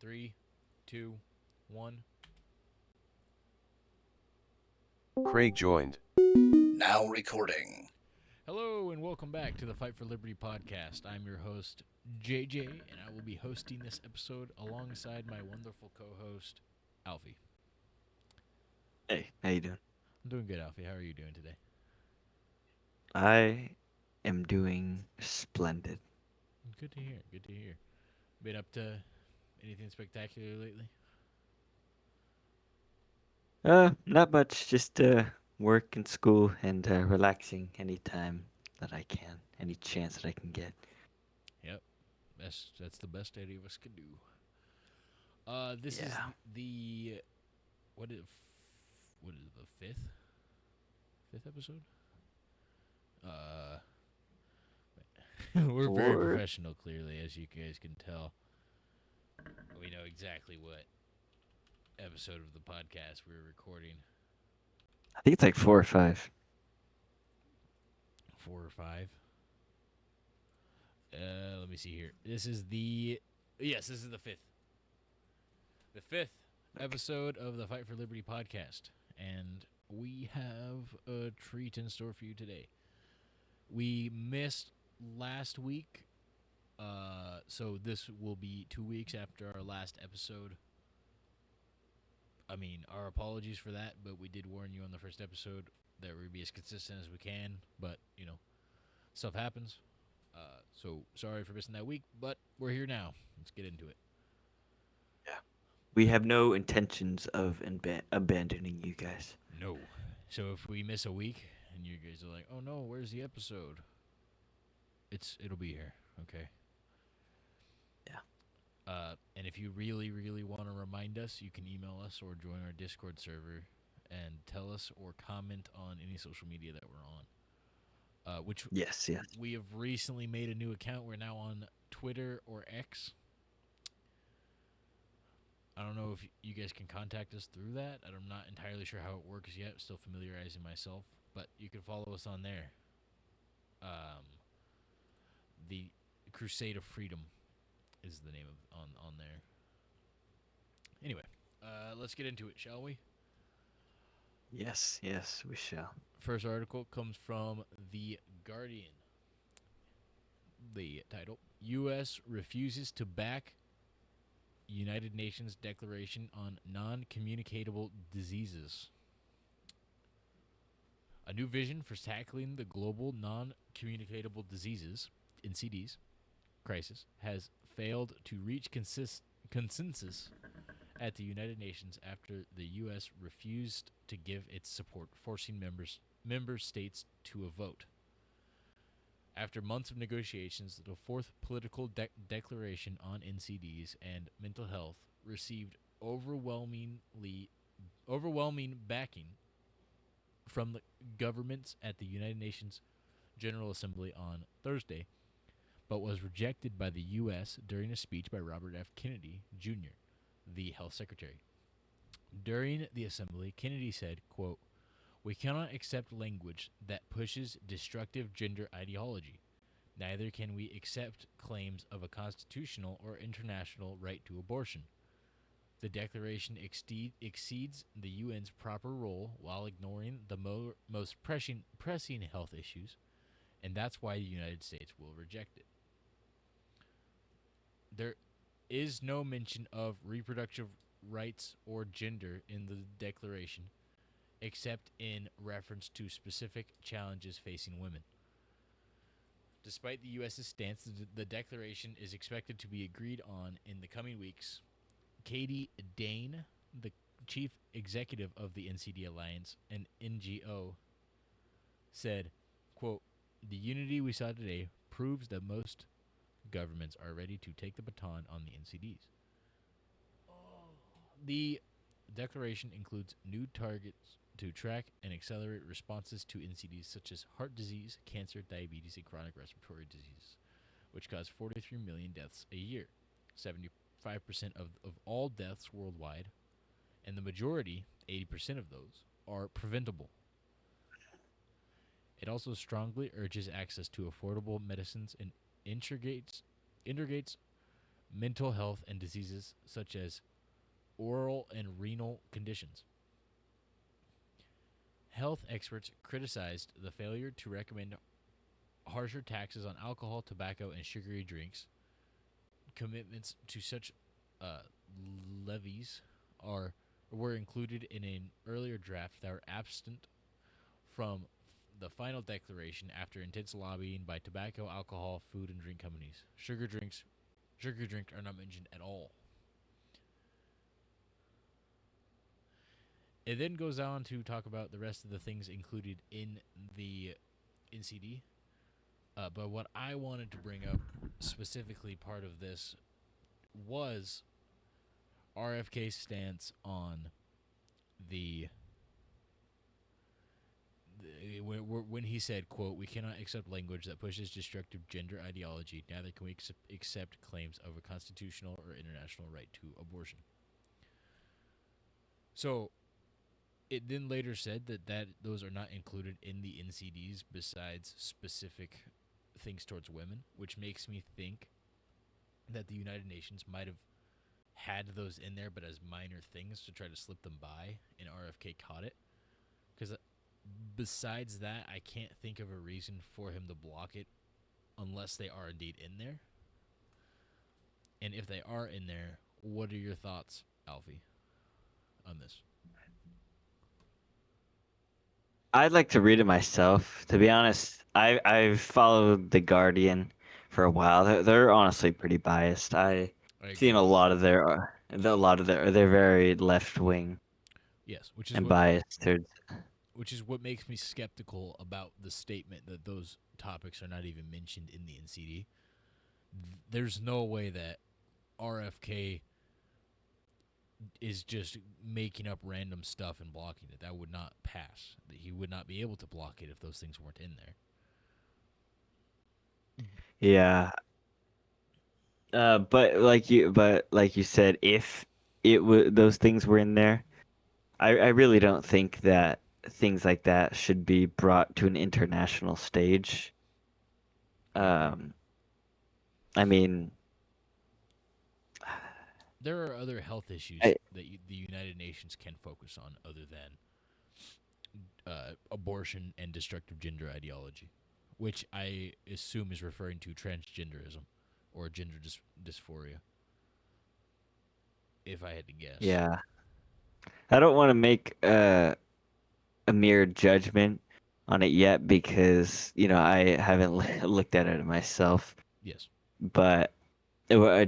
Three, two, one. Craig joined. Now recording. Hello and welcome back to the Fight for Liberty podcast. I'm your host, JJ, and I will be hosting this episode alongside my wonderful co-host, Alfie. Hey, how you doing? I'm doing good, Alfie. How are you doing today? I am doing splendid. Good to hear. Good to hear. Been up to anything spectacular lately? Not much, just work and school and relaxing anytime that I can, any chance that I can get. Yep. That's the best any of us could do. This is Yeah. the what is what is the fifth episode? Uh, we're very Four? professional, clearly, as you guys can tell. We know exactly what episode of the podcast we're recording. I think it's like 4 or 5. 4 or 5. Let me see here. This is the yes, this is the fifth. The fifth Okay. episode of the Fight for Liberty podcast, and we have a treat in store for you today. We missed last week, so this will be 2 weeks after our last episode. I mean, our apologies for that, but we did warn you on the first episode that we'd be as consistent as we can. But stuff happens. So sorry for missing that week, but we're here now. Let's get into it. Yeah. We have no intentions of abandoning you guys. No. So if we miss a week and you guys are like, "Oh no, where's the episode?" It'll be here, okay? Yeah. And if you really, really want to remind us, you can email us or join our Discord server and tell us or comment on any social media that we're on. Which Yes, yes. we have recently made a new account. We're now on Twitter or X. I don't know if you guys can contact us through that. I'm not entirely sure how it works yet. Still familiarizing myself, but you can follow us on there. The Crusade of Freedom is the name of on there. Anyway, let's get into it, shall we? Yes, yes, we shall. First article comes from The Guardian. The title: U.S. refuses to back United Nations Declaration on Non-Communicable Diseases. A new vision for tackling the global non-communicable diseases (NCDs) crisis has failed to reach consensus at the United Nations after the U.S. refused to give its support, forcing member states to a vote. After months of negotiations, the fourth political declaration on NCDs and mental health received overwhelming backing from the governments at the United Nations General Assembly on Thursday, but was rejected by the U.S. during a speech by Robert F. Kennedy, Jr., the health secretary. During the assembly, Kennedy said, quote, "We cannot accept language that pushes destructive gender ideology. Neither can we accept claims of a constitutional or international right to abortion. The declaration exceeds the UN's proper role while ignoring the most pressing health issues, and that's why the United States will reject it." There is no mention of reproductive rights or gender in the declaration, except in reference to specific challenges facing women. Despite the U.S.'s stance, the declaration is expected to be agreed on in the coming weeks. Katie Dane, the chief executive of the NCD Alliance, an NGO, said, quote, "The unity we saw today proves that most governments are ready to take the baton on the NCDs. The declaration includes new targets to track and accelerate responses to NCDs such as heart disease, cancer, diabetes, and chronic respiratory diseases, which cause 43 million deaths a year, 75% of all deaths worldwide, and the majority, 80% of those, are preventable. It also strongly urges access to affordable medicines and integrates mental health, and diseases such as oral and renal conditions. Health experts criticized the failure to recommend harsher taxes on alcohol, tobacco, and sugary drinks. Commitments to such uh, levies are were included in an earlier draft that were absent from the final declaration after intense lobbying by tobacco, alcohol, food, and drink companies. Sugar drinks are not mentioned at all. It then goes on to talk about the rest of the things included in the NCD. But what I wanted to bring up specifically, part of this was RFK's stance on the when he said, quote, "We cannot accept language that pushes destructive gender ideology. Neither can we accept claims of a constitutional or international right to abortion." So it then later said that those are not included in the NCDs besides specific things towards women, which makes me think that the United Nations might have had those in there, but as minor things to try to slip them by, and RFK caught it. Because besides that, I can't think of a reason for him to block it unless they are indeed in there. And if they are in there, what are your thoughts, Alfie, on this? I'd like to read it myself. To be honest, I've followed The Guardian for a while. They're honestly pretty biased. I've I agree seen a with that. lot of their they're very left wing Yes, and biased towards. which is what makes me skeptical about the statement that those topics are not even mentioned in the NCD. There's no way that RFK is just making up random stuff and blocking it. That would not pass. He would not be able to block it if those things weren't in there. Yeah. But like you said, if those things were in there, I really don't think that things like that should be brought to an international stage. Um, I mean, There are other health issues I, that the United Nations can focus on other than abortion and destructive gender ideology, which I assume is referring to transgenderism or gender dysphoria, if I had to guess. yeah, I don't want to make a mere judgment on it yet because I haven't looked at it myself. Yes. But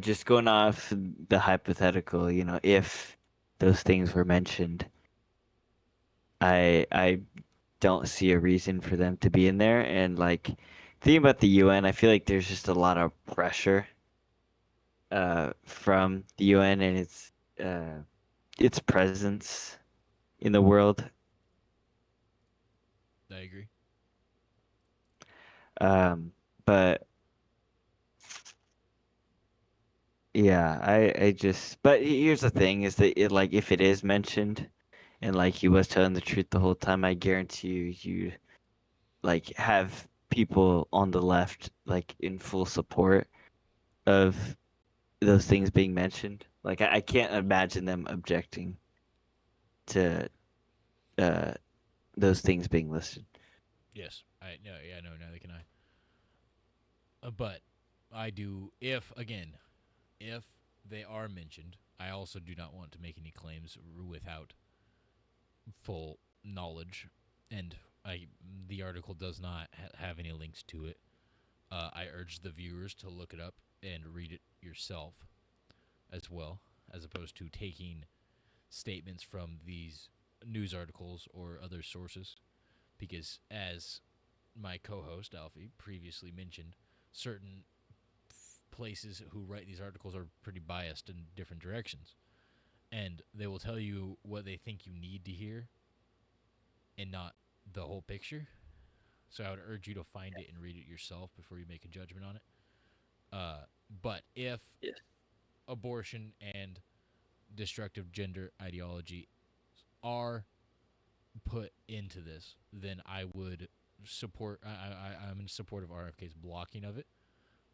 just going off the hypothetical, if those things were mentioned, I don't see a reason for them to be in there. And like thinking about the UN, I feel like there's just a lot of pressure from the UN and its presence in the world. I agree. But yeah, I just but here's the thing is that like if it is mentioned and like he was telling the truth the whole time, I guarantee you like have people on the left like in full support of those things being mentioned. Like I can't imagine them objecting to uh those things being listed. Yes. I no. Yeah. No. Neither can I. But I do. If they are mentioned, I also do not want to make any claims without full knowledge, and the article does not have any links to it. I urge the viewers to look it up and read it yourself as well, as opposed to taking statements from these news articles or other sources, because as my co-host Alfie previously mentioned, certain places who write these articles are pretty biased in different directions, and they will tell you what they think you need to hear and not the whole picture. So I would urge you to find it and read it yourself before you make a judgment on it. But if Yes. abortion and destructive gender ideology are put into this, then I would support. I'm in support of RFK's blocking of it.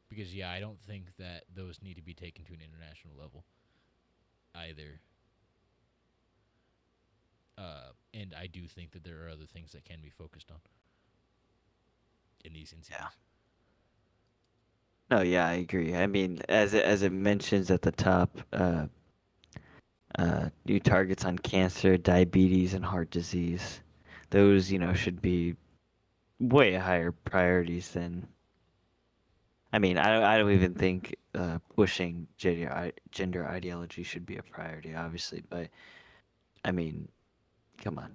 Because yeah, I don't think that those need to be taken to an international level either. And I do think that there are other things that can be focused on in these Yeah. incidents. No, yeah, I agree. I mean, as it mentions at the top, new targets on cancer, diabetes, and heart disease. Those, should be way higher priorities than. I mean, I don't even think pushing gender ideology should be a priority, obviously. But I mean, come on.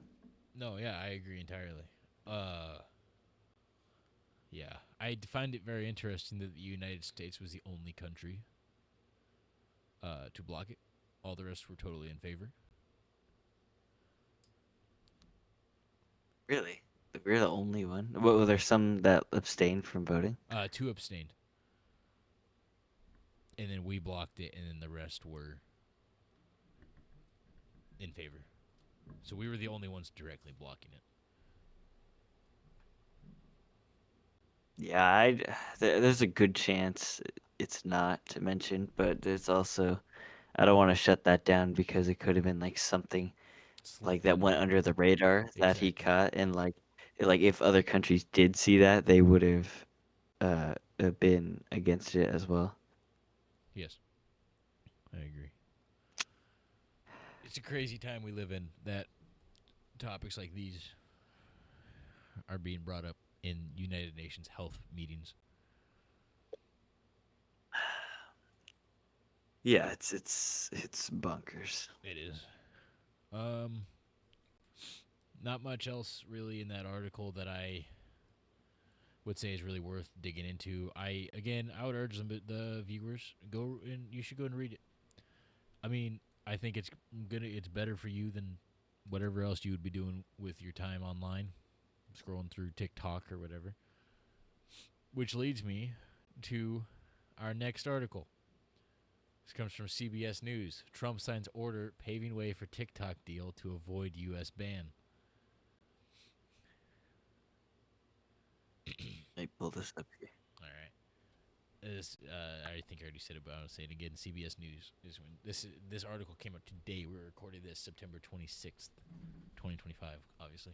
No, yeah, I agree entirely. Uh, yeah, I find it very interesting that the United States was the only country to block it. All the rest were totally in favor. Really, we're the only one. Well, there's some that abstained from voting. Two abstained, and then we blocked it, and then the rest were in favor. So we were the only ones directly blocking it. Yeah, there's a good chance it's not to mention, but there's also I don't want to shut that down because it could have been like something like Slipped that under went the under the radar that he exactly. caught, and like if other countries did see that, they would have been against it as well. Yes, I agree. It's a crazy time we live in that topics like these are being brought up in United Nations health meetings. Yeah, it's bunkers. It is. Um, Not much else really in that article that I would say is really worth digging into. I would urge the viewers go and you should go and read it. I mean, I think it's better for you than whatever else you would be doing with your time online, scrolling through TikTok or whatever. Which leads me to our next article. This comes from CBS News. Trump signs order paving way for TikTok deal to avoid U.S. ban. Let me pull this up here. All right. I think I already said it, but I'll say it again. CBS News is when this article came out today. We're recording this September 26th, 2025. Obviously,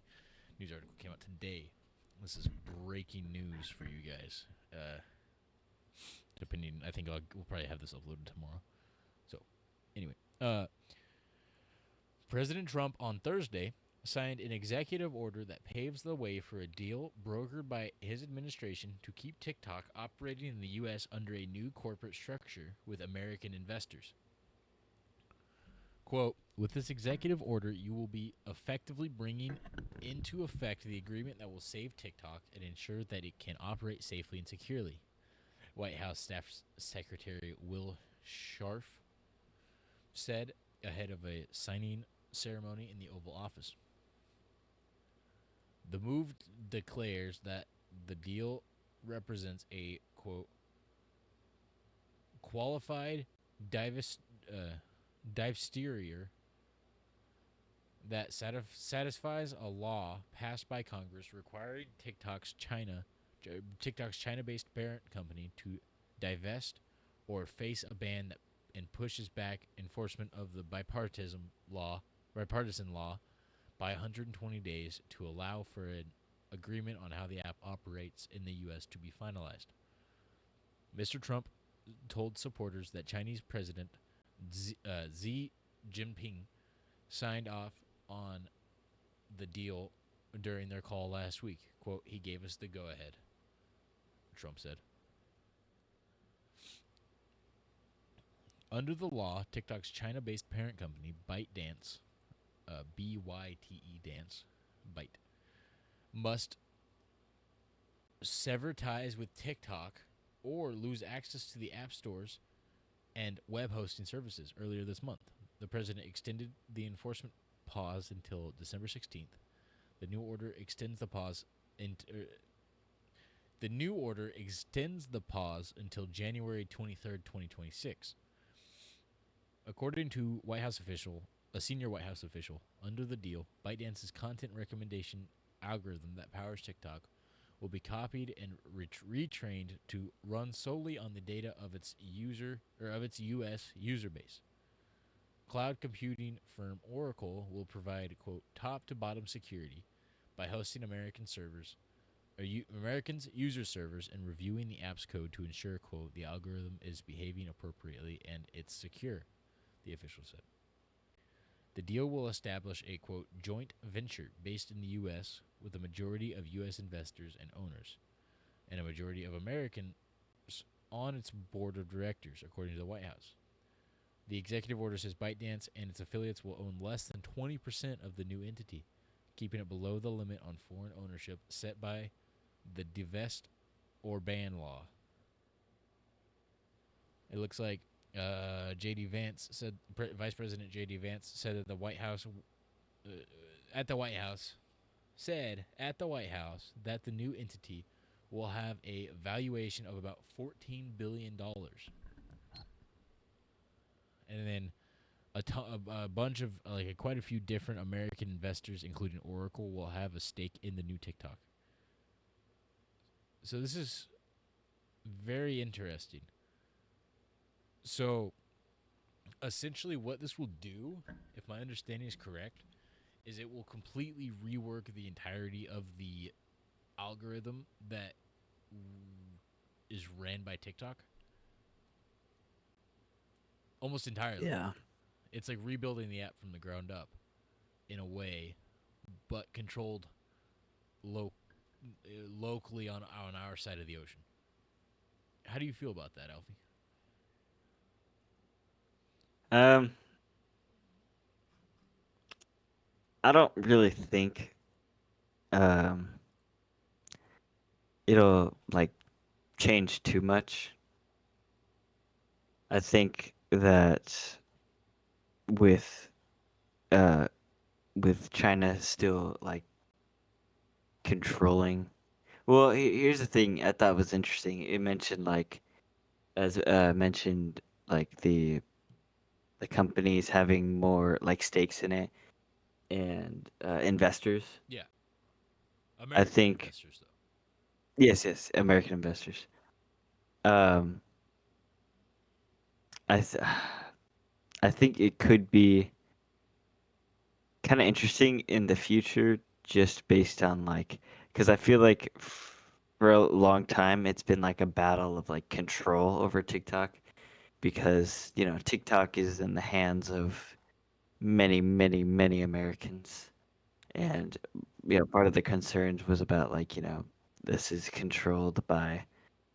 news article came out today. This is breaking news for you guys. Depending, I think we'll probably have this uploaded tomorrow. So, anyway, President Trump on Thursday signed an executive order that paves the way for a deal brokered by his administration to keep TikTok operating in the U.S. under a new corporate structure with American investors. Quote, with this executive order, you will be effectively bringing into effect the agreement that will save TikTok and ensure that it can operate safely and securely. White House Staff Secretary Will Scharf said ahead of a signing ceremony in the Oval Office. The move declares that the deal represents a, quote, qualified divestiture that satisfies a law passed by Congress requiring TikTok's China-based parent company to divest or face a ban that and pushes back enforcement of the bipartisan law by 120 days to allow for an agreement on how the app operates in the U.S. to be finalized. Mr. Trump told supporters that Chinese President Xi Jinping signed off on the deal during their call last week. Quote, he gave us the go-ahead, Trump said. Under the law, TikTok's China-based parent company, ByteDance, BYTE Dance, Byte, must sever ties with TikTok or lose access to the app stores and web hosting services earlier this month. The president extended the enforcement pause until December 16th. The new order extends the pause until January 23rd, 2026. According to a senior White House official, under the deal, ByteDance's content recommendation algorithm that powers TikTok will be copied and retrained to run solely on the data of its US user base. Cloud computing firm Oracle will provide, quote, top to bottom security by hosting Americans' user servers and reviewing the app's code to ensure, quote, the algorithm is behaving appropriately and it's secure, the official said. The deal will establish a, quote, joint venture based in the U.S. with a majority of U.S. investors and owners and a majority of Americans on its board of directors, according to the White House. The executive order says ByteDance and its affiliates will own less than 20% of the new entity, keeping it below the limit on foreign ownership set by the divest or ban law. It looks like J.D. Vance said, Vice President J.D. Vance said that the White House, at the White House that the new entity will have a valuation of about $14 billion. And then a bunch of, quite a few different American investors, including Oracle, will have a stake in the new TikTok. So this is very interesting. So essentially what this will do, if my understanding is correct, is it will completely rework the entirety of the algorithm that is ran by TikTok. Almost entirely. Yeah. It's like rebuilding the app from the ground up in a way, but controlled locally on our side of the ocean. How do you feel about that, Alfie? I don't really think um it'll like change too much. I think that with uh with China still like controlling. Well, here's the thing I thought was interesting. It mentioned like as mentioned like the companies having more like stakes in it and investors. Yeah. I American think investors, though. yes, American investors. Um, I th- I think it could be kind of interesting in the future, just based on like, because I feel like for a long time it's been like a battle of like control over TikTok, because TikTok is in the hands of many Americans, and part of the concerns was about like this is controlled by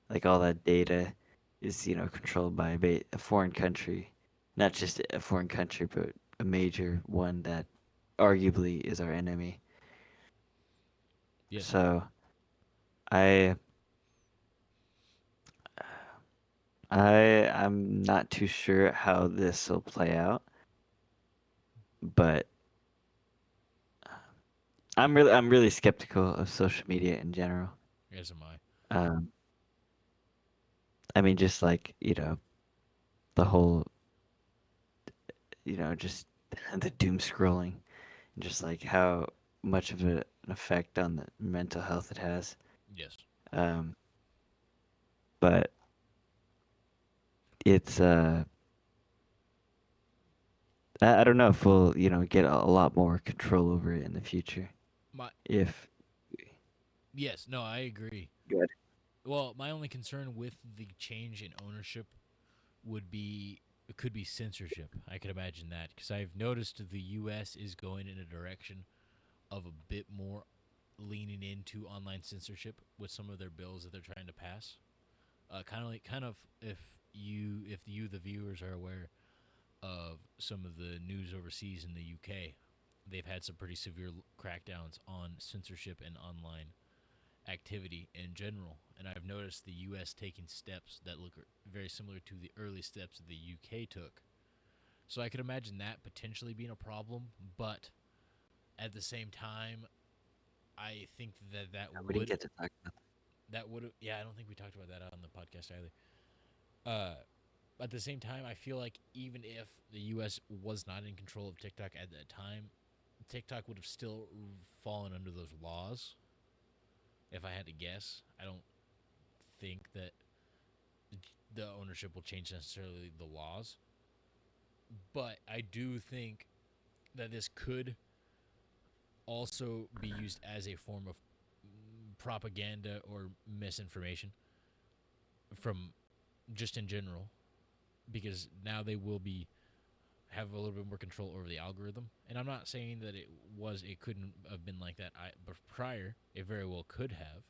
like all that data is controlled by a foreign country, not just a foreign country but a major one that arguably is our enemy. Yes. So I I'm not too sure how this will play out, but I'm really skeptical of social media in general. As am I. Um, I mean, just like the whole just the doom scrolling, and just like how much of an effect on the mental health it has. Yes. Um, but it's I don't know if we'll get a lot more control over it in the future. My If Yes, no, I agree. good. Well, my only concern with the change in ownership could be censorship. I could imagine that because I've noticed the U.S. is going in a direction of a bit more leaning into online censorship with some of their bills that they're trying to pass. Kind of if you the viewers are aware of some of the news overseas in the UK, they've had some pretty severe crackdowns on censorship and online activity in general. And I've noticed the U.S. taking steps that look very similar to the early steps that the UK took. So I could imagine that potentially being a problem, but at the same time, I think We didn't get to talk about yeah, I don't think we talked about that on the podcast either. Uh, at the same time, I feel like even if the U.S. was not in control of TikTok at that time, TikTok would have still fallen under those laws. if I had to guess. I don't think that the ownership will change necessarily the laws, but I do think that this could also be used as a form of propaganda or misinformation from just in general, because now they will be have a little bit more control over the algorithm. And I'm not saying that it couldn't have been like that but prior. It very well could have,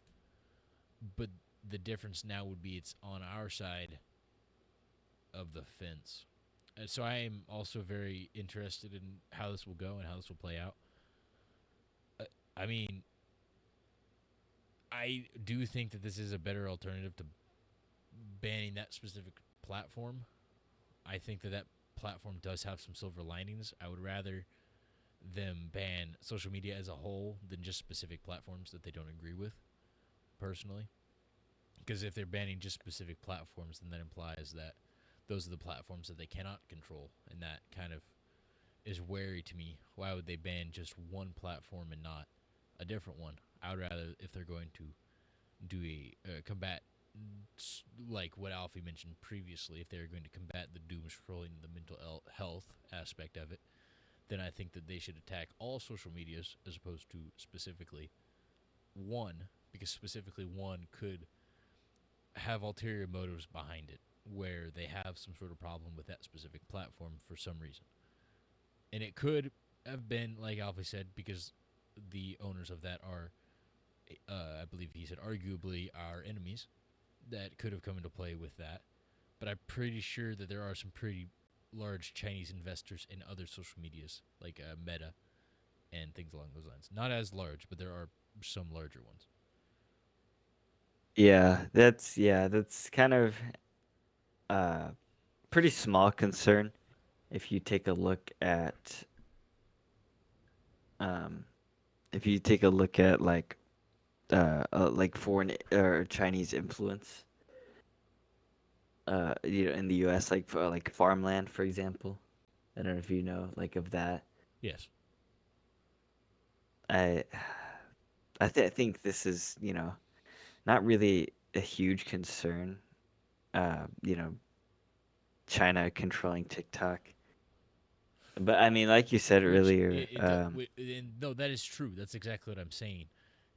but the difference now would be it's on our side of the fence. So I am also very interested in how this will go and how this will play out. I mean, I do think that this is a better alternative to banning that specific platform. I think that platform does have some silver linings. I would rather them ban social media as a whole than just specific platforms that they don't agree with, personally. Because if they're banning just specific platforms, then that implies that those are the platforms that they cannot control, and that kind of is wary to me. Why would they ban just one platform and not a different one? I would rather, if they're going to do a combat, like what Alfie mentioned previously, if they're going to combat the doom scrolling, the mental health aspect of it, then I think that they should attack all social medias as opposed to specifically one, because specifically one could have ulterior motives behind it, where they have some sort of problem with that specific platform for some reason. And it could have been, like Alfie said, because the owners of that are, I believe he said, arguably our enemies, that could have come into play with that. But I'm pretty sure that there are some pretty large Chinese investors in other social medias, like Meta and things along those lines. Not as large, but there are some larger ones. Yeah, that's kind of pretty small concern if you take a look at um if you take a look at like foreign or Chinese influence in the US, like for like farmland, for example. I don't know if you know like of that. Yes. I I think this is, not really a huge concern. You know, China controlling TikTok. But I mean, like you said Which earlier, and no, that is true. That's exactly what I'm saying.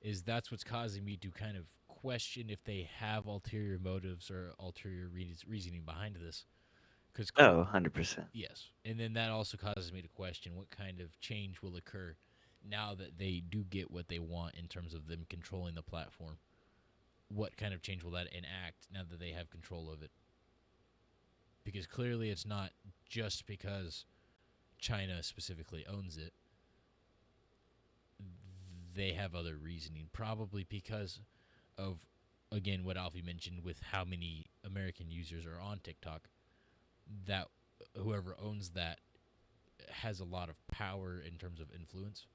Is that's what's causing me to kind of question if they have ulterior motives or ulterior reasoning behind this. Because oh, 100%. yes, and then that also causes me to question what kind of change will occur now that they do get what they want in terms of them controlling the platform. What kind of change will that enact now that they have control of it? Because clearly it's not just because China specifically owns it. They have other reasoning, probably because of, again, what Alfie mentioned with how many American users are on TikTok. That whoever owns that has a lot of power in terms of influence.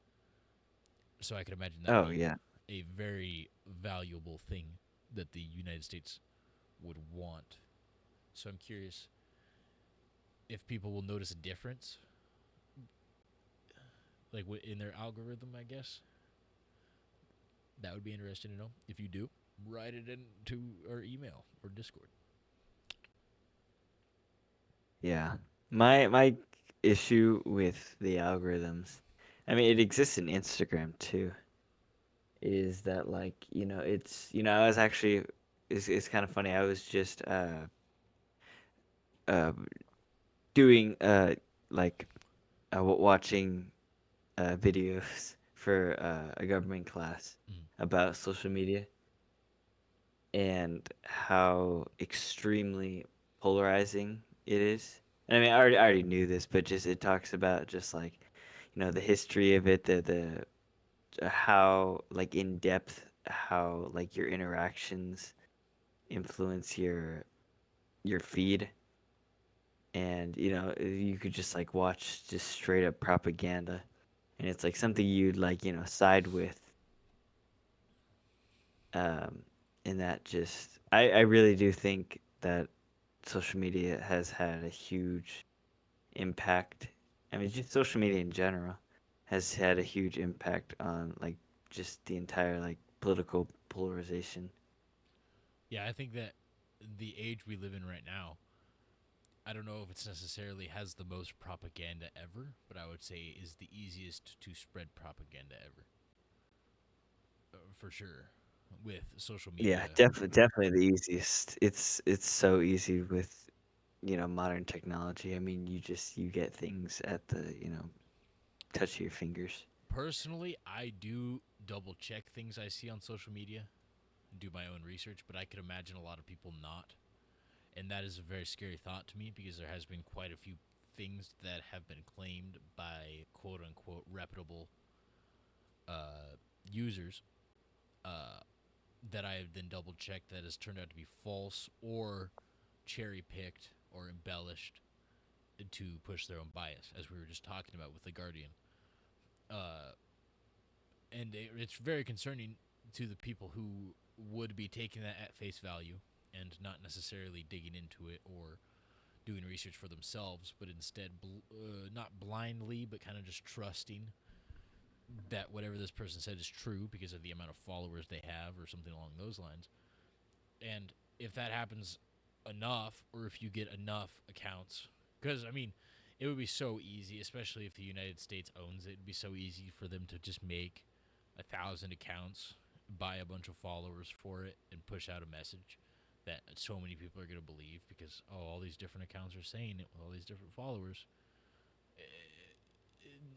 So I could imagine that Oh, being yeah. a very valuable thing that the United States would want. So I'm curious if people will notice a difference, like in their algorithm, I guess. That would be interesting to know. If you do, write it into our email or Discord. Yeah. My issue with the algorithms, I mean, it exists in Instagram too, is that like, I was actually it's kind of funny. I was just uh doing like watching videos for a government class Mm. about social media and how extremely polarizing it is. And I mean, I already knew this, but just it talks about just like, the history of it, the how like in depth how like your interactions influence your feed, and you could just like watch just straight up propaganda, and it's like something you'd like side with. Um, and that just I really do think that social media has had a huge impact. I mean, just social media in general has had a huge impact on like just the entire like political polarization. Yeah, I think that the age we live in right now, I don't know if it's necessarily has the most propaganda ever, but I would say is the easiest to spread propaganda ever. For sure. With social Yeah, media. definitely the easiest. It's so easy with modern technology. I mean, you get things at the touch of your fingers. Personally, I do double check things I see on social media, do my own research, but I could imagine a lot of people not. And that is a very scary thought to me because there has been quite a few things that have been claimed by quote unquote reputable users uh, that I have then double checked that has turned out to be false or cherry picked or embellished to push their own bias, as we were just talking about with The Guardian. Uh, and it's very concerning to the people who would be taking that at face value and not necessarily digging into it or doing research for themselves, but instead not blindly, but kind of just trusting that whatever this person said is true because of the amount of followers they have or something along those lines. And if that happens enough, or if you get enough accounts, because I mean, it would be so easy, especially if the United States owns it. It'd be so easy for them to just make 1,000 accounts, buy a bunch of followers for it, and push out a message that so many people are going to believe because all these different accounts are saying it with all these different followers.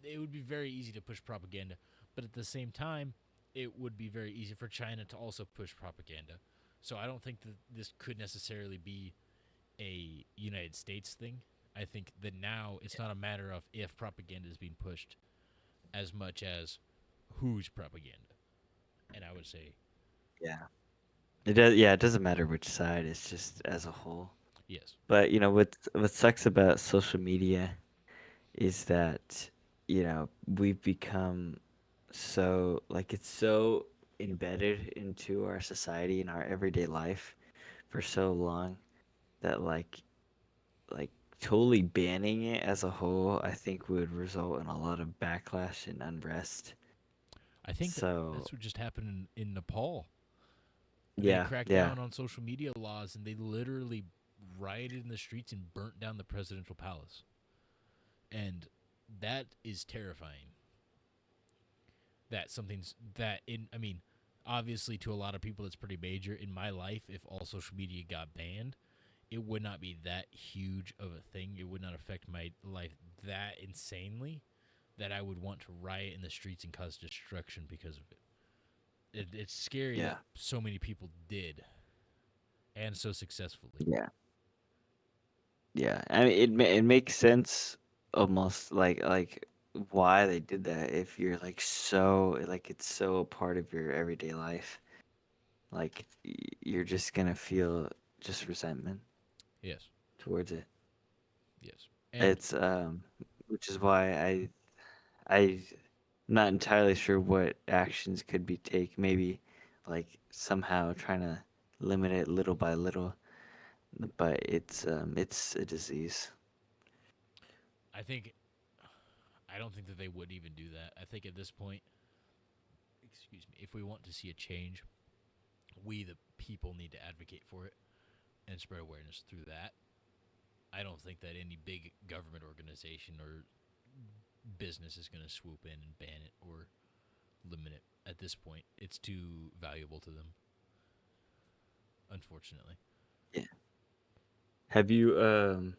It would be very easy to push propaganda, but at the same time, it would be very easy for China to also push propaganda. So I don't think that this could necessarily be a United States thing. I think that now it's not a matter of if propaganda is being pushed as much as whose propaganda. And I would say Yeah. It does. Yeah, it doesn't matter which side. It's just as a whole. yes. But what sucks about social media is that we've become so like it's so embedded into our society and our everyday life for so long that like totally banning it as a whole, I think would result in a lot of backlash and unrest. I think that So that's what just happened in Nepal. They yeah, cracked yeah, down on social media laws and they literally rioted in the streets and burnt down the presidential palace. And that is terrifying. That something's that in I mean, obviously to a lot of people it's pretty major. In my life, if all social media got banned, it would not be that huge of a thing. It would not affect my life that insanely that I would want to riot in the streets and cause destruction because of it. It's scary that yeah, so many people did and so successfully. yeah, yeah. I mean, it makes sense almost like why they did that if you're like it's so a part of your everyday life. Like you're just gonna feel just resentment Yes. towards it. Yes. And It's which is why I'm not entirely sure what actions could be taken. Maybe like somehow trying to limit it little by little, but it's a disease. I think I don't think that they would even do that. I think at this point, excuse me, if we want to see a change, we the people need to advocate for it and spread awareness through that. I don't think that any big government organization or business is going to swoop in and ban it or limit it at this point. It's too valuable to them, unfortunately. Yeah. Have you um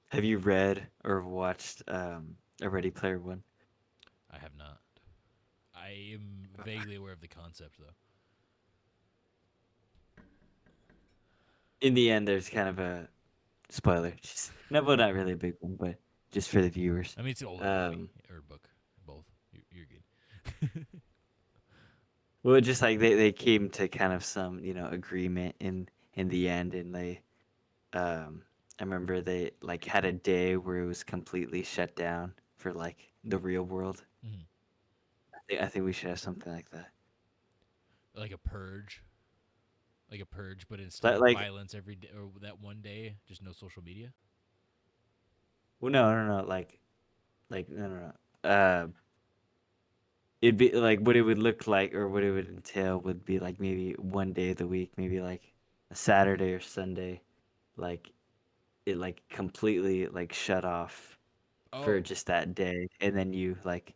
have you read or watched a Ready Player One? I have not. I am vaguely aware of the concept, though. In the end, there's kind of a spoiler. Just, no, well, not really a big one, but just for the viewers. I mean, it's an older movie Um, or book, both. You're good. well, just like they came to kind of some agreement in the end, and I remember they like had a day where it was completely shut down for like the real world. Mhm. I think we should have something like that. Like a purge, but instead But of like, violence every day or that one day, just no social media. well, no, no, no, like no, no, no. it'd be like what it would look like or what it would entail would be like maybe one day of the week, maybe like a Saturday or Sunday, like it like completely like shut off for Oh, just that day, and then you like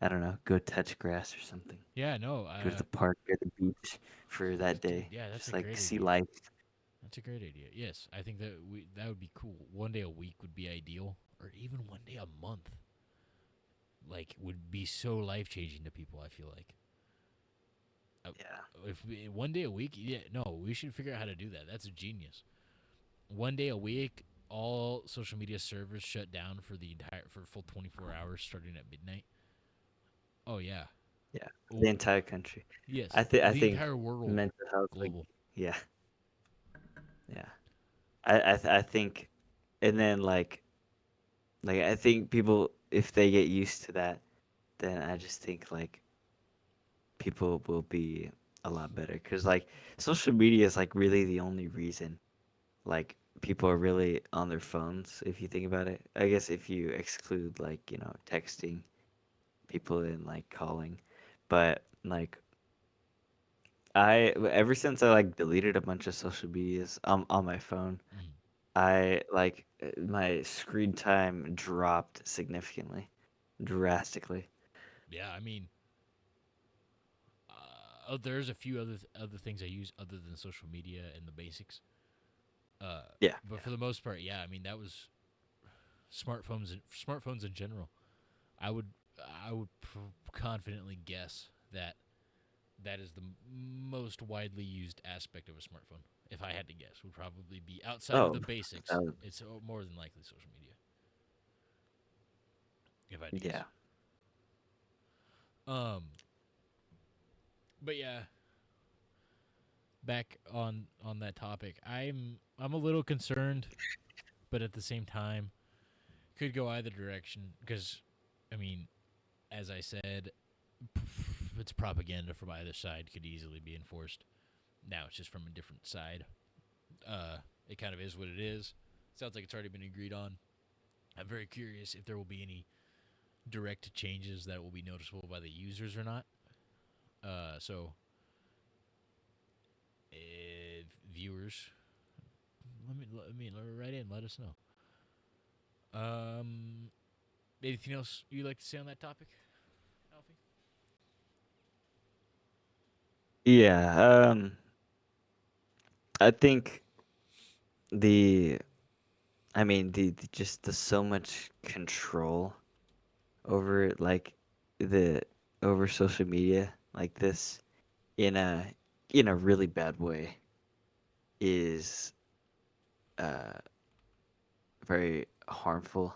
I don't know, go touch grass or something, yeah, no, go to the park or the beach for that dude, day, yeah, that's just a like great see idea. life. That's a great idea. Yes, I think that would be cool. One day a week would be ideal, or even one day a month. Like, would be so life changing to people. I feel like Yeah. if one day a week, yeah, no, we should figure out how to do that. That's a genius. One day a week, all social media servers shut down for full 24 hours starting at midnight. Oh yeah. Yeah, the Oh entire country. yes, I the think entire world, mental health, like, global. yeah, yeah. I think, and then like I think people if they get used to that, then I just think like people will be a lot better because like social media is like really the only reason like people are really on their phones if you think about it. I guess if you exclude like texting people and like calling, but like I ever since I like deleted a bunch of social medias on my phone, Mm. I like my screen time dropped significantly, drastically. Yeah, I mean, there's a few other things I use other than social media and the basics. Uh, Yeah, but for the most part, yeah, I mean that was smartphones in general. I would I would confidently guess that that is the most widely used aspect of a smartphone. If I had to guess, would probably be outside of oh, the basics. uh, It's more than likely social media. If I had to guess. yeah, Um, but yeah, back on that topic, I'm a little concerned, but at the same time, could go either direction because, I mean, as I said, it's propaganda from either side could easily be enforced. Now it's just from a different side. It kind of is what it is. Sounds like it's already been agreed on. I'm very curious if there will be any direct changes that will be noticeable by the users or not. So, if viewers, let me write in. Let us know. Um, anything else you'd like to say on that topic, Alfie? yeah. I think the, I mean just the so much control over like the over social media like this in a really bad way is uh very harmful.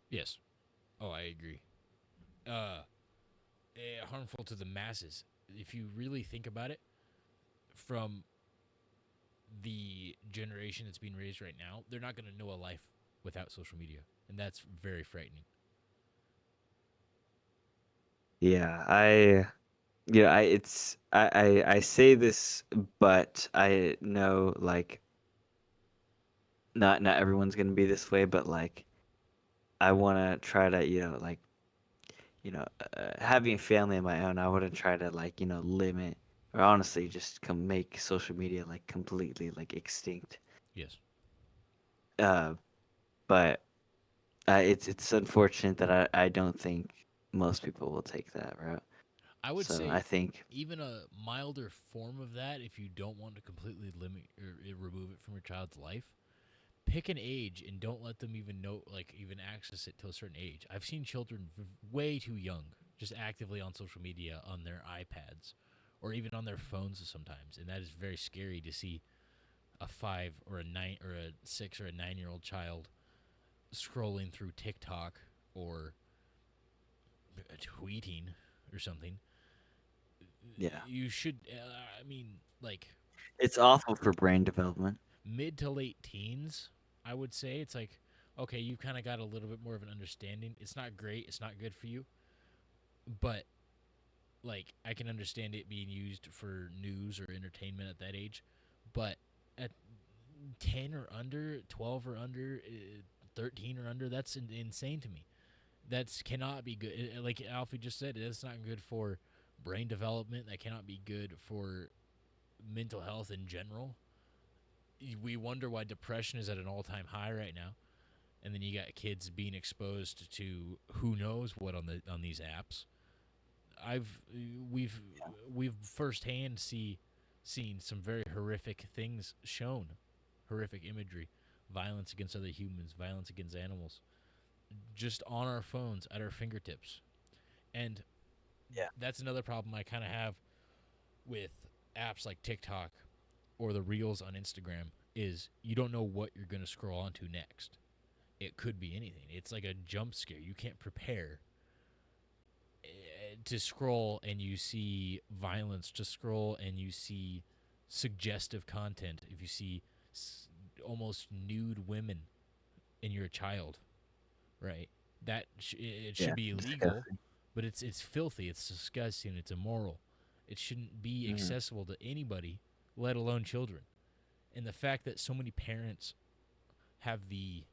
Yes. Oh, I agree. Uh, harmful to the masses. If you really think about it, from the generation that's being raised right now, they're not going to know a life without social media, and that's very frightening. Yeah, I it's I say this, but I know like not everyone's gonna be this way, but like I want to try to like having a family of my own, I want to try to like limit or honestly just come make social media like completely like extinct. Yes, Uh, but it's unfortunate that I don't think most people will take that route. I would So I say think even a milder form of that, if you don't want to completely limit or remove it from your child's life, pick an age and don't let them even know, like even access it to a certain age. I've seen children way too young just actively on social media on their iPads or even on their phones sometimes, and that is very scary to see a 5 or a 9 or a 6 or a 9 year old child scrolling through TikTok or tweeting or something. yeah, You should, I mean, like it's awful for brain development. mid to late teens, I would say. It's like, okay, you kind of got a little bit more of an understanding. It's not great, it's not good for you, but like I can understand it being used for news or entertainment at that age. But at 10 or under, 12 or under, 13 or under, that's insane to me. That's cannot be good. Like Alfie just said, that's not good for brain development. That cannot be good for mental health in general. We wonder why depression is at an all-time high right now, and then you got kids being exposed to who knows what on these apps. I've we've we've firsthand seen some very horrific things shown, horrific imagery, violence against other humans, violence against animals, just on our phones at our fingertips. And Yeah. that's another problem I kind of have with apps like TikTok or the Reels on Instagram is you don't know what you're going to scroll onto next. It could be anything. It's like a jump scare. You can't prepare to scroll and you see violence, to scroll and you see suggestive content. If you see almost nude women and you're a child, right? It should Yeah. be illegal, but it's filthy, it's disgusting, it's immoral. It shouldn't be Mhm. accessible to anybody, let alone children. And the fact that so many parents have the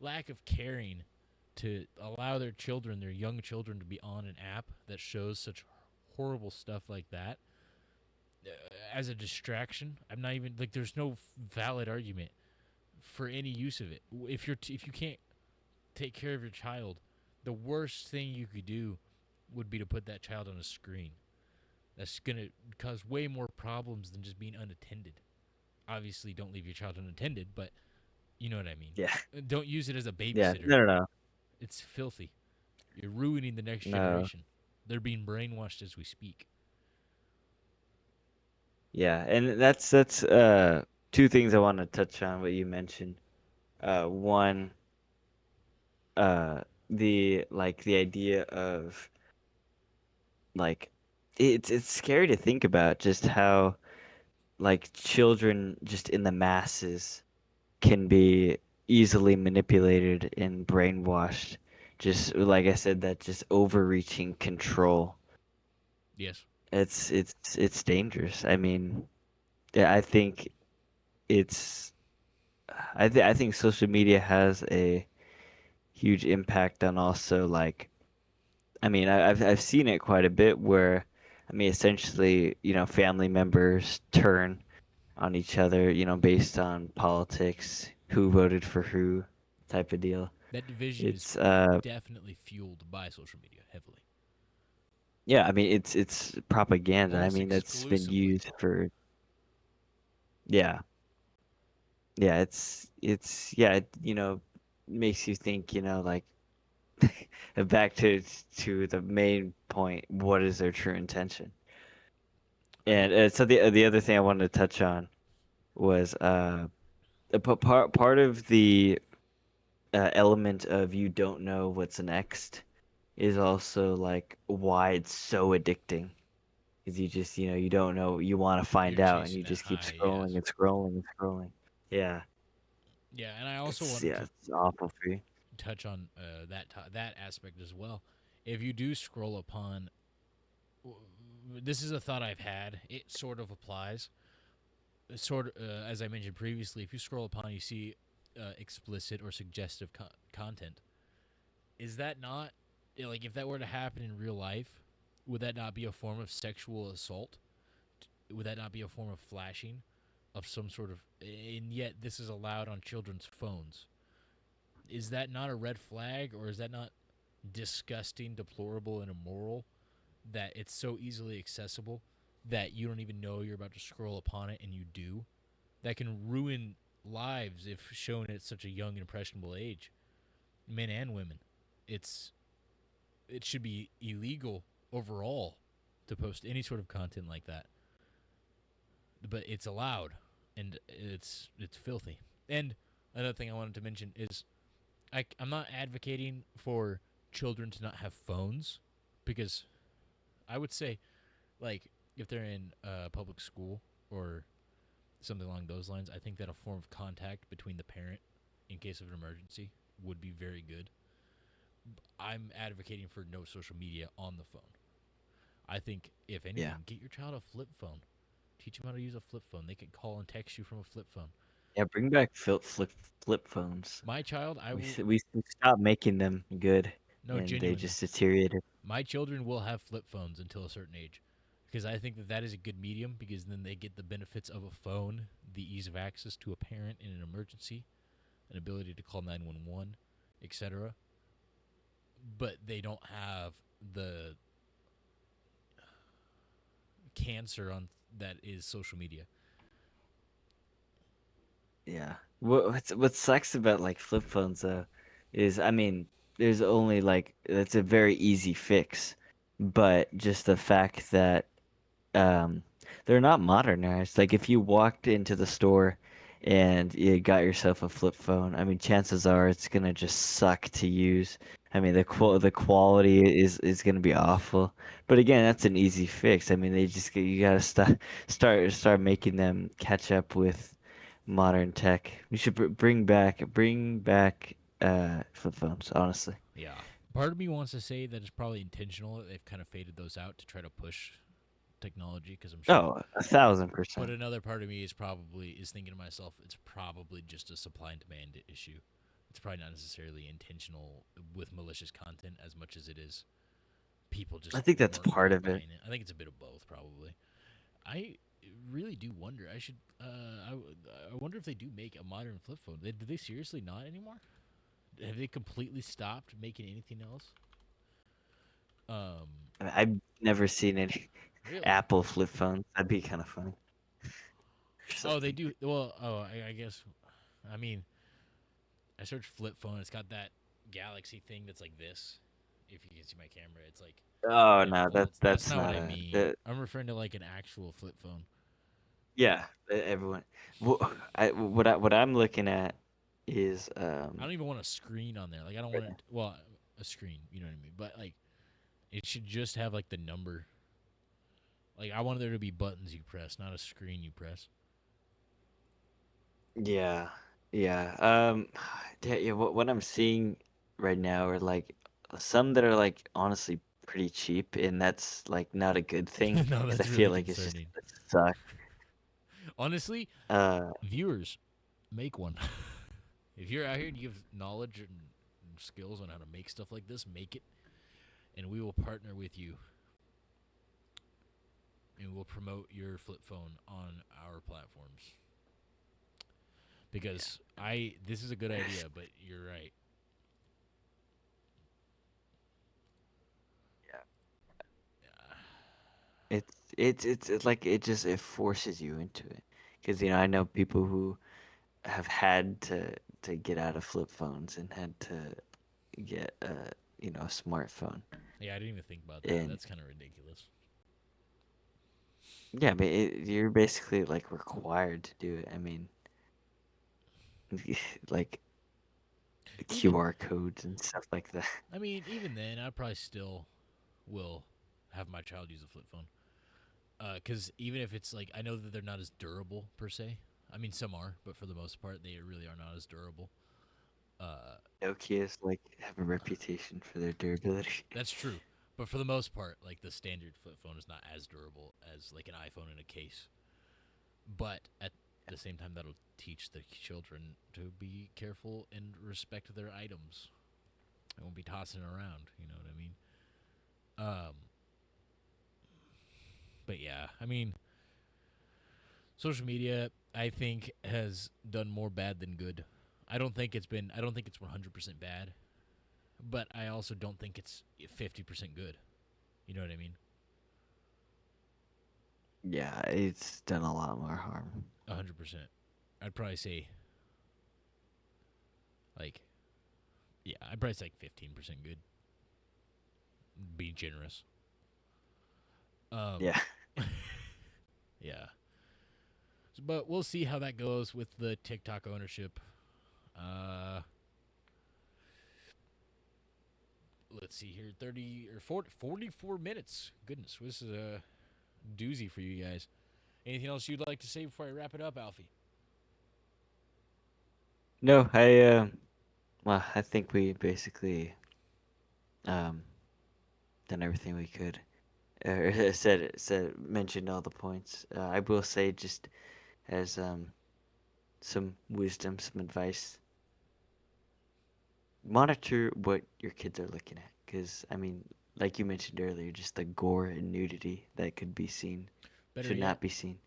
lack of caring to allow their children, their young children, to be on an app that shows such horrible stuff like that as a distraction. I'm not even like there's no valid argument for any use of it. If you can't take care of your child, the worst thing you could do would be to put that child on a screen. That's gonna cause way more problems than just being unattended. Obviously, don't leave your child unattended, but you know what I mean. Yeah. Don't use it as a Yeah. babysitter. No. It's filthy. You're ruining the next No. generation. They're being brainwashed as we speak. Yeah, and that's two things I want to touch on what you mentioned. One, the idea of like it's scary to think about just how like children just in the masses can be easily manipulated and brainwashed. Just like I said, that just overreaching control. Yes. It's dangerous. I mean, yeah, I think it's I think social media has a huge impact on also like I mean I've seen it quite a bit where I mean essentially family members turn on each other based on politics, who voted for who, type of deal. That division is It's definitely fueled by social media heavily. yeah, I mean it's propaganda. I Almost mean that's been exclusively. used for yeah. Yeah, it's yeah, makes you think, like back to the main point, what is their true intention? I mean, And so the other thing I wanted to touch on was part of the element of you don't know what's next is also like why it's so addicting. Because you just you don't know, you want to you're find out, and chasing you that just keep high, yes. scrolling and scrolling and scrolling. Yeah, Yeah, and I also it's wanted yeah, to it's awful for you. touch on that aspect as well. If you do scroll upon, this is a thought I've had. It sort of applies. Sort of, as I mentioned previously, if you scroll upon, you see explicit or suggestive content. Is that not like if that were to happen in real life? Would that not be a form of sexual assault? Would that not be a form of flashing of some sort of? And yet, this is allowed on children's phones. Is that not a red flag, or is that not disgusting, deplorable, and immoral that it's so easily accessible that you don't even know you're about to scroll upon it and you do? That can ruin lives if shown at such a young and impressionable age, men and women. It's it should be illegal overall to post any sort of content like that, but it's allowed, and it's filthy. And another thing I wanted to mention is I'm not advocating for children to not have phones, because I would say, like, if they're in public school or something along those lines, I think that a form of contact between the parent in case of an emergency would be very good. I'm advocating for no social media on the phone. I think, if Yeah, anything, get your child a flip phone. Teach them how to use a flip phone. They can call and text you from a flip phone. Yeah, bring back flip phones. My child, I will. We stopped making them good, No, and they genuinely. just deteriorated. My children will have flip phones until a certain age, because I think that that is a good medium, because then they get the benefits of a phone, the ease of access to a parent in an emergency, an ability to call 911, etc. But they don't have the cancer on that is social media. Yeah. What sucks about like flip phones though is I mean, there's only like it's a very easy fix, but just the fact that um they're not modernized. Like if you walked into the store and you got yourself a flip phone, I mean chances are it's gonna just suck to use. I mean the quality is gonna be awful. But again, that's an easy fix. I mean you gotta start making them catch up with modern tech. We should bring back flip phones, honestly. Yeah. Part of me wants to say that it's probably intentional that they've kind of faded those out to try to push technology, because I'm sure. Oh, 1,000%. But another part of me is thinking to myself, it's probably just a supply and demand issue. It's probably not necessarily intentional with malicious content as much as it is people I just think that's weren't part really of it. buying it. I think it's a bit of both, probably. I really do wonder. I should. I wonder if they do make a modern flip phone. Do they seriously not anymore? Have they completely stopped making anything else? Um, I've never seen any really? Apple flip phones. That'd be kind of funny. Or Oh, they something. do. Well, oh, I guess. I mean, I searched flip phone. It's got that Galaxy thing that's like this. If you can see my camera, it's like Oh it no, folds. That's that's not what not I a mean. that. I'm referring to like an actual flip phone. Yeah, everyone. What I'm looking at is I don't even want a screen on there. Like I don't want it. Well, a screen. You know what I mean? But like, it should just have like the number. Like I want there to be buttons you press, not a screen you press. yeah, yeah. Yeah. What I'm seeing right now are like some that are like honestly pretty cheap, and that's like not a good thing No, because I that's feel really like it's just concerning. gonna suck. Honestly, Uh, viewers, make one. If you're out here and you have knowledge and skills on how to make stuff like this, make it, and we will partner with you, and we'll promote your flip phone on our platforms. Because this is a good idea, but you're right. yeah. It's like it forces you into it because I know people who have had to get out of flip phones and had to get a smartphone. Yeah, I didn't even think about that. And That's kind of ridiculous. yeah, but you're basically like required to do it. I mean, like Even, QR codes and stuff like that. I mean, even then, I probably still will have my child use a flip phone. Because even if it's like, I know that they're not as durable per se. I mean, some are, but for the most part, they really are not as durable. Uh, Nokia's like have a reputation for their durability. that's true. But for the most part, like the standard flip phone is not as durable as like an iPhone in a case. But at the same time, that'll teach the children to be careful and respect their items. I won't be tossing it around. You know what I mean? Um, but yeah, I mean, social media, I think, has done more bad than good. I don't think it's been. I don't think it's 100% bad, but I also don't think it's 50% good. You know what I mean? Yeah, it's done a lot more harm. 100%. I'd probably say like, yeah, I'd probably say like 15% good. Be generous. Yeah. Yeah. But we'll see how that goes with the TikTok ownership. Uh, let's see here, 30 or 40, 44 minutes. Goodness, this is a doozy for you guys. Anything else you'd like to say before I wrap it up, Alfie? No, well, I think we basically um done everything we could. Said mentioned all the points. I will say just as some wisdom, some advice. Monitor what your kids are looking at, because I mean, like you mentioned earlier, just the gore and nudity that could be seen Better should yet, not be seen.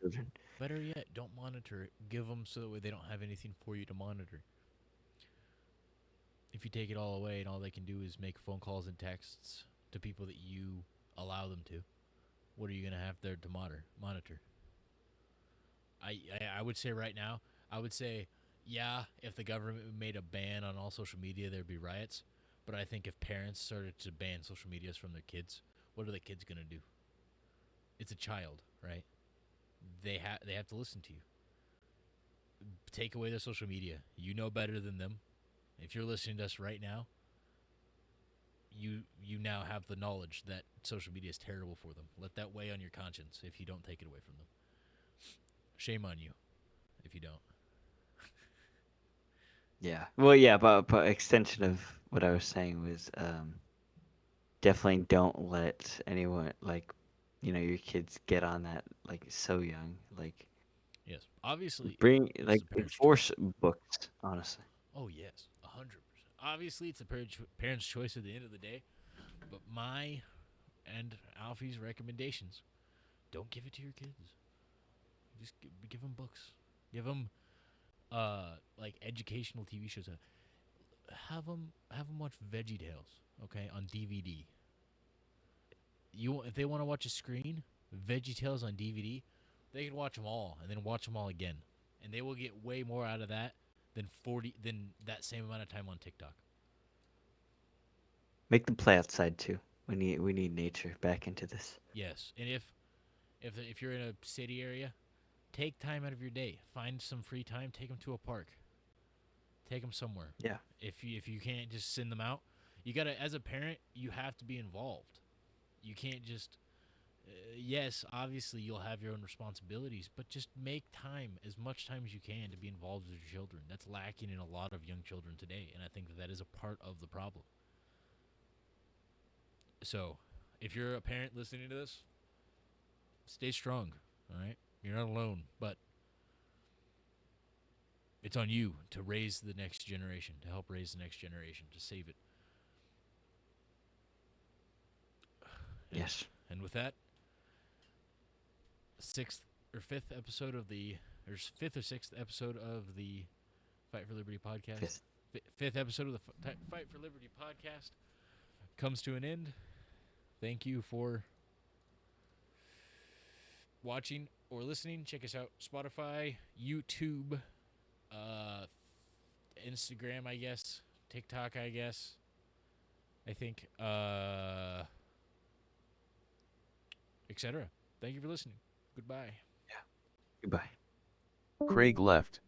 Children. don't monitor it. Give them so that way they don't have anything for you to monitor. If you take it all away and all they can do is make phone calls and texts to people that you allow them to, what are you gonna have there to monitor? I would say right now, I would say, yeah, if the government made a ban on all social media, there'd be riots. But I think if parents started to ban social medias from their kids, what are the kids gonna do? It's a child, right? They have to listen to you. Take away their social media. You know better than them. If you're listening to us right now, you now have the knowledge that social media is terrible for them. Let that weigh on your conscience if you don't take it away from them. Shame on you if you don't. Yeah. Well, yeah, but extension of what I was saying was definitely don't let anyone like, your kids get on that like so young. Like Yes, obviously, bring it's like the parents' choice. enforce books, honestly. Oh yes, 100%. Obviously, it's the parents' choice at the end of the day. But my and Alfie's recommendations: don't give it to your kids. Just give them books. Give them like educational TV shows. Have them watch Veggie Tales, okay, on DVD. If they want to watch a screen, Veggie Tales on DVD, they can watch them all and then watch them all again, and they will get way more out of that than that same amount of time on TikTok. Make them play outside too. We need nature back into this. Yes, and if you're in a city area, take time out of your day, find some free time, take them to a park, take them somewhere. Yeah. If you can't just send them out, you gotta, as a parent, you have to be involved. You can't just yes, obviously you'll have your own responsibilities, but just make time, as much time as you can, to be involved with your children. That's lacking in a lot of young children today, and I think that is a part of the problem. So, if you're a parent listening to this, stay strong, all right? You're not alone, but it's on you to raise the next generation, to help raise the next generation, to save it. And, Yes. and with that, sixth or fifth episode of the, or fifth or sixth episode of the Fight for Liberty podcast, Fifth. fifth episode of the Fight for Liberty podcast comes to an end. Thank you for watching or listening. Check us out: Spotify, YouTube, Instagram, I guess, TikTok, I guess. I think, etc. Thank you for listening. Goodbye. Goodbye. Craig left.